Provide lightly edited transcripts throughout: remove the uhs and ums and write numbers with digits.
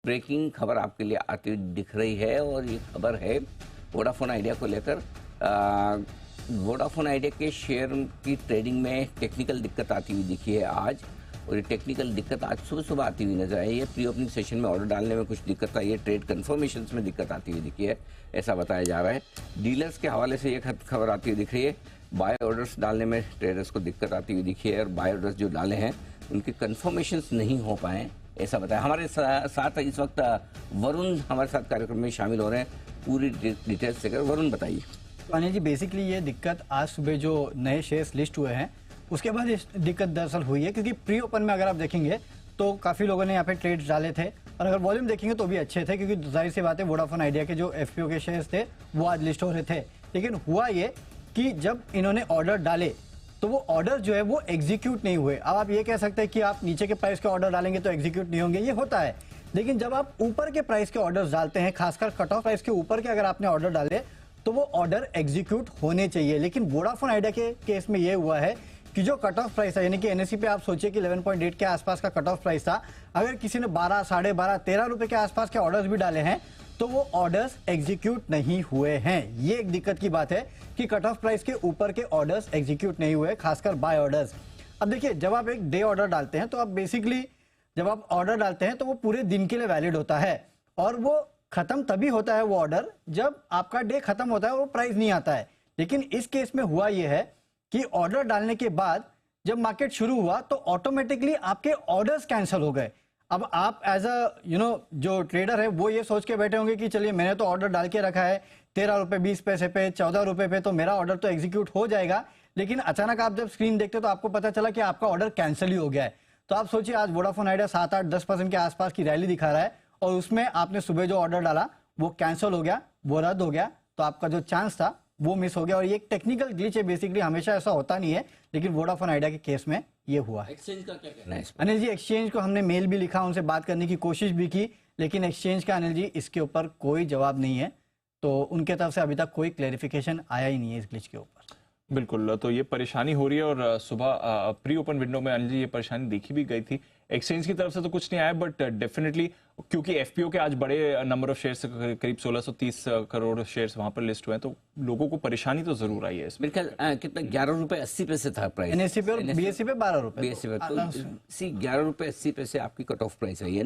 Breaking खबर आपके लिए आती हुई दिख रही है और ये खबर है वोडाफोन आइडिया को लेकर। वोडाफोन आइडिया के शेयर की ट्रेडिंग में टेक्निकल दिक्कत आती हुई दिखी है आज, और ये टेक्निकल दिक्कत आज सुबह सुबह आती हुई नजर आई है। प्री ओपनिंग सेशन में ऑर्डर डालने में कुछ दिक्कत आई है, ट्रेड कन्फर्मेशन में दिक्कत आती हुई दिखी है, ऐसा बताया जा रहा है। डीलर्स के हवाले से ये खबर आती हुई दिख रही है, बाय ऑर्डर्स डालने में ट्रेडर्स को दिक्कत आती हुई दिखी है और बाय ऑर्डर्स जो डाले हैं उनके कन्फर्मेशन नहीं हो पाए, ऐसा बताया। हमारे साथ इस वक्त वरुण हमारे साथ कार्यक्रम में शामिल हो रहे हैं, पूरी डिटेल्स लेकर। वरुण बताइए। तो अनिल जी, बेसिकली ये दिक्कत आज सुबह जो नए शेयर्स लिस्ट हुए हैं उसके बाद इस दिक्कत दरअसल हुई है, क्योंकि प्री ओपन में अगर आप देखेंगे तो काफ़ी लोगों ने यहाँ पे ट्रेड डाले थे और अगर वॉल्यूम देखेंगे तो भी अच्छे थे, क्योंकि जाहिर सी बात है वोडाफोन आइडिया के जो एफपीओ के शेयर्स थे वो आज लिस्ट हो रहे थे। लेकिन हुआ ये कि जब इन्होंने ऑर्डर डाले तो वो ऑर्डर जो है वो एग्जीक्यूट नहीं हुए। अब आप ये कह सकते हैं कि आप नीचे के प्राइस के ऑर्डर डालेंगे तो एग्जीक्यूट नहीं होंगे, ये होता है। लेकिन जब आप ऊपर के प्राइस के ऑर्डर्स डालते हैं, खासकर कट ऑफ प्राइस के ऊपर के अगर आपने ऑर्डर डाले तो वो ऑर्डर एग्जीक्यूट होने चाहिए। लेकिन वोडाफोन आइडिया के केस में ये हुआ है कि जो कट ऑफ प्राइस है, यानी कि एनएससी पे आप सोचिए कि 11.8 के आसपास का कट ऑफ प्राइस था, अगर किसी ने 12, 12.5, 13 रुपए के आसपास के ऑर्डर्स भी डाले हैं तो वो ऑर्डर्स एग्जीक्यूट नहीं हुए हैं। ये एक दिक्कत की बात है कि कट ऑफ प्राइस के ऊपर के ऑर्डर्स एग्जीक्यूट नहीं हुए, खासकर बाय ऑर्डर्स। अब देखिए, जब आप एक डे ऑर्डर डालते हैं तो आप बेसिकली जब आप ऑर्डर डालते हैं तो वो पूरे दिन के लिए वैलिड होता है और वो खत्म तभी होता है वो ऑर्डर जब आपका डे खत्म होता है और वो प्राइस नहीं आता है। लेकिन इस केस में हुआ ये है कि ऑर्डर डालने के बाद जब मार्केट शुरू हुआ तो ऑटोमेटिकली आपके ऑर्डर्स कैंसिल हो गए। अब आप एज अ जो ट्रेडर है वो ये सोच के बैठे होंगे कि चलिए मैंने तो ऑर्डर डाल के रखा है 13 रुपए 20 पैसे पे, 14 रुपए पे, तो मेरा ऑर्डर तो एग्जीक्यूट हो जाएगा। लेकिन अचानक आप जब स्क्रीन देखते तो आपको पता चला कि आपका ऑर्डर कैंसिल ही हो गया है। तो आप सोचिए, आज वोडाफोन आइडिया 7, 8, 10% के आसपास की रैली दिखा रहा है और उसमें आपने सुबह जो ऑर्डर डाला वो कैंसिल हो गया, वो रद्द हो गया, तो आपका जो चांस था वो मिस हो गया। और ये एक टेक्निकल ग्लिच है, बेसिकली हमेशा ऐसा होता नहीं है, लेकिन वोडाफोन आइडिया के केस में ये हुआ है। एक्सचेंज का क्या कहना है? अनिल जी, एक्सचेंज को हमने मेल भी लिखा, उनसे बात करने की कोशिश भी की, लेकिन एक्सचेंज का अनिल जी इसके ऊपर कोई जवाब नहीं है। तो उनके तरफ से अभी तक कोई क्लैरिफिकेशन आया ही नहीं है इस ग्लिच के ऊपर। बिल्कुल, तो ये परेशानी हो रही है और सुबह प्री ओपन विंडो में अनिल जी ये परेशानी देखी भी गई थी। एक्सचेंज की तरफ से तो कुछ नहीं आया, बट डेफिनेटली क्योंकि एफपीओ के आज बड़े नंबर ऑफ शेयर्स, करीब 1630 करोड़ शेयर्स वहां पर लिस्ट हुए हैं, तो लोगों को परेशानी तो जरूर आई है इसमें। मेरे ख्याल कितना 11 रुपए 80 पैसे था प्राइस एनएससी पे और बीएससी पे 12 रुपए। बीएससी पे तो 11 रुपए 80 पैसे आपकी कट ऑफ प्राइस आई है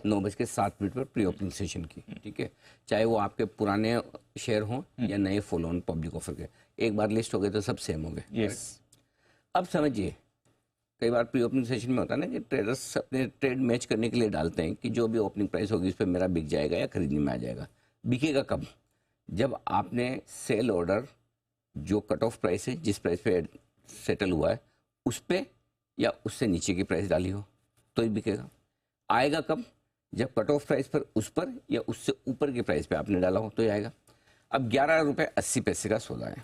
9:07 पर प्री ओपनिंग सेशन की। ठीक है, चाहे वो आपके पुराने शेयर हों या नए फॉलो ऑन पब्लिक ऑफर के, एक बार लिस्ट हो गए तो सब सेम हो गए। यस, अब समझिए, कई बार प्री ओपनिंग सेशन में होता है ना कि ट्रेडर्स अपने ट्रेड मैच करने के लिए डालते हैं कि जो भी ओपनिंग प्राइस होगी उस पर मेरा बिक जाएगा या खरीदने में आ जाएगा। बिकेगा कब? जब आपने सेल ऑर्डर जो कट ऑफ प्राइस है, जिस प्राइस पे सेटल हुआ है, उस पे या उससे नीचे की प्राइस डाली हो तो ही बिकेगा। आएगा कब? जब कट ऑफ प्राइस पर उस पर या उससे ऊपर की प्राइस पे आपने डाला हो तो ही आएगा। अब 11 रुपये 80 पैसे का सौदा है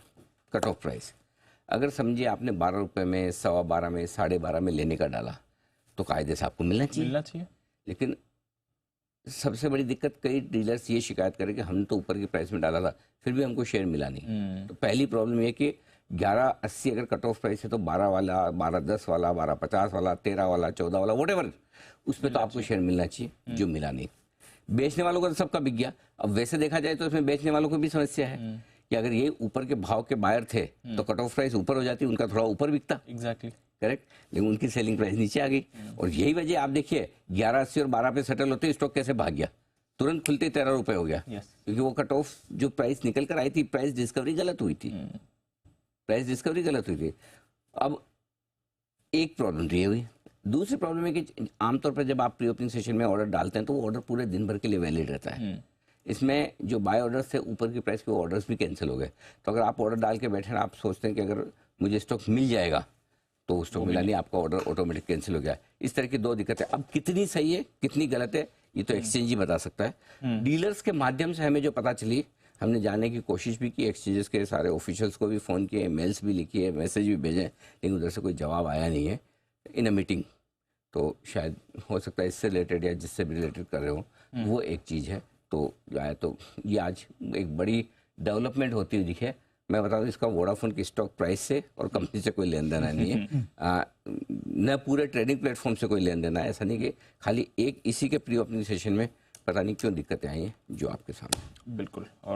कट ऑफ प्राइस। अगर समझिए आपने 12 रुपये में, 12.25 में, 12.5 में लेने का डाला तो कायदे से आपको मिलना चाहिए। लेकिन सबसे बड़ी दिक्कत, कई डीलर्स ये शिकायत करें कि हमने तो ऊपर की प्राइस में डाला था फिर भी हमको शेयर मिला नहीं। तो पहली प्रॉब्लम ये कि 11.80 अगर कट ऑफ प्राइस है तो 12 वाला, 12.10 वाला, 12.50 वाला, 13 वाला, 14 वाला, वोटेवर, उस पर तो आपको शेयर मिलना चाहिए, जो मिला नहीं। बेचने वालों का तो सबका बिक गया। अब वैसे देखा जाए तो इसमें बेचने वालों को भी समस्या है कि अगर ये ऊपर के भाव के बायर थे तो कट ऑफ प्राइस ऊपर हो जाती, उनका थोड़ा ऊपर बिकता। एग्जैक्टली, करेक्ट, लेकिन उनकी सेलिंग प्राइस नीचे आ गई। और यही वजह आप देखिए, 11.80 और 12 पे सेटल होते स्टॉक कैसे भाग गया, तुरंत खुलते 13 रुपए हो गया। क्योंकि वो कट ऑफ जो प्राइस निकल कर आई थी, प्राइस डिस्कवरी गलत हुई थी, प्राइस डिस्कवरी गलत हुई थी। अब एक प्रॉब्लम तो ये हुई। दूसरी प्रॉब्लम है कि आमतौर पर जब आप प्री ओपनिंग सेशन में ऑर्डर डालते हैं तो वो ऑर्डर पूरे दिन भर के लिए वैलिड रहता है। इसमें जो बाय ऑर्डर्स थे ऊपर की प्राइस के, वो ऑर्डर्स भी कैंसिल हो गए। तो अगर आप ऑर्डर डाल के बैठे हैं, आप सोचते हैं कि अगर मुझे स्टॉक मिल जाएगा, तो स्टॉक मिला नहीं, आपका ऑर्डर ऑटोमेटिक कैंसिल हो गया। इस तरह की दो दिक्कतें। अब कितनी सही है कितनी गलत है ये तो एक्सचेंज ही बता सकता है। डीलर्स के माध्यम से हमें जो पता चली, हमने जानने की कोशिश भी की, एक्सचेंजेस के सारे ऑफिशियल्स को भी फ़ोन किए, मेल्स भी लिखी है, मैसेज भी भेजे, लेकिन उधर से कोई जवाब आया नहीं है इन अ मीटिंग। तो शायद हो सकता है इससे रिलेटेड या जिससे भी रिलेटेड कर रहे हो वो एक चीज़ है। तो आया तो ये आज एक बड़ी डेवलपमेंट होती हुई दिखे। मैं बता दूं, इसका वोडाफोन की स्टॉक प्राइस से और कंपनी से कोई लेन देन नहीं है, न पूरे ट्रेडिंग प्लेटफॉर्म से कोई लेन देन है। ऐसा नहीं कि खाली एक इसी के प्री ओपनिंग सेशन में पता नहीं क्यों दिक्कतें आई हैं जो आपके सामने। बिल्कुल। और